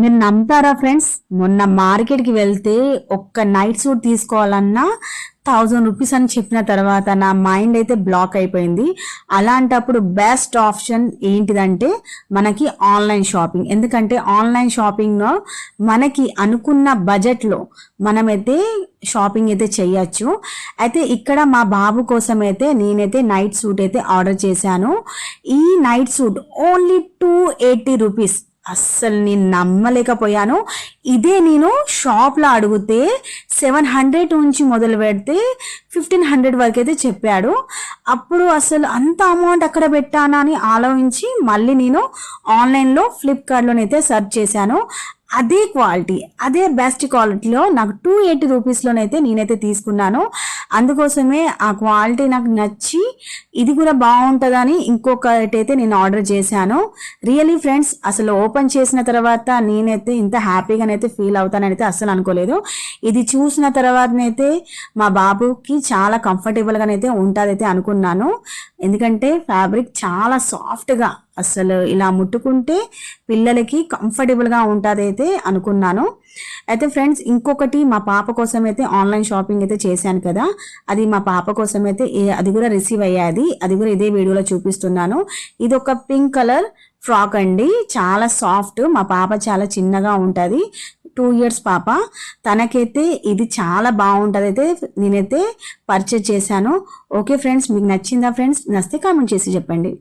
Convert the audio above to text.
మీరు నమ్ముతారా ఫ్రెండ్స్, మొన్న మార్కెట్కి వెళ్తే ఒక్క నైట్ సూట్ తీసుకోవాలన్నా 1000 రూపీస్ అని చెప్పిన తర్వాత నా మైండ్ అయితే బ్లాక్ అయిపోయింది. అలాంటప్పుడు బెస్ట్ ఆప్షన్ ఏంటిదంటే మనకి ఆన్లైన్ షాపింగ్. ఎందుకంటే ఆన్లైన్ షాపింగ్లో మనకి అనుకున్న బడ్జెట్లో మనమైతే షాపింగ్ అయితే చేయొచ్చు. అయితే ఇక్కడ మా బాబు కోసం అయితే నేనైతే నైట్ సూట్ అయితే ఆర్డర్ చేశాను. ఈ నైట్ సూట్ ఓన్లీ 280 రూపీస్. అస్సలు నేను నమ్మలేకపోయాను. ఇదే నేను షాప్లో అడిగితే 700 నుంచి మొదలు పెడితే 1500 వరకు అయితే చెప్పాడు. అప్పుడు అసలు అంత అమౌంట్ అక్కడ పెట్టానా అని ఆలోచించి మళ్ళీ నేను ఆన్లైన్లో ఫ్లిప్కార్ట్లోనైతే సెర్చ్ చేశాను. అదే క్వాలిటీ, అదే బెస్ట్ క్వాలిటీలో నాకు 280 రూపీస్లోనైతే నేనైతే తీసుకున్నాను. అందుకోసమే ఆ క్వాలిటీ నాకు నచ్చి ఇది కూడా బాగుంటుందని ఇంకొకటి అయితే నేను ఆర్డర్ చేశాను. రియలీ ఫ్రెండ్స్, అసలు ఓపెన్ చేసిన తర్వాత నేనైతే ఇంత హ్యాపీగానైతే ఫీల్ అవుతానైతే అస్సలు అనుకోలేదు. ఇది చూసిన తర్వాతనైతే మా బాబుకి చాలా కంఫర్టబుల్గానైతే ఉంటుందైతే అనుకున్నాను. ఎందుకంటే ఫ్యాబ్రిక్ చాలా సాఫ్ట్గా, అసలు ఇలా ముట్టుకుంటే పిల్లలకి కంఫర్టబుల్గా ఉంటుందైతే అనుకున్నాను. అయితే ఫ్రెండ్స్, ఇంకొకటి మా పాప కోసం అయితే ఆన్లైన్ షాపింగ్ అయితే చేశాను కదా, అది మా పాప కోసం అయితే అది కూడా రిసీవ్ అయ్యాది. అది కూడా ఇదే వీడియోలో చూపిస్తున్నాను. ఇది ఒక పింక్ కలర్ ఫ్రాక్ అండి, చాలా సాఫ్ట్. మా పాప చాలా చిన్నగా ఉంటుంది, 2 years పాప. తనకైతే ఇది చాలా బాగుంటుంది అయితే నేనైతే పర్చేజ్ చేశాను. ఓకే ఫ్రెండ్స్, మీకు నచ్చిందా ఫ్రెండ్స్? నచ్చితే కామెంట్ చేసి చెప్పండి.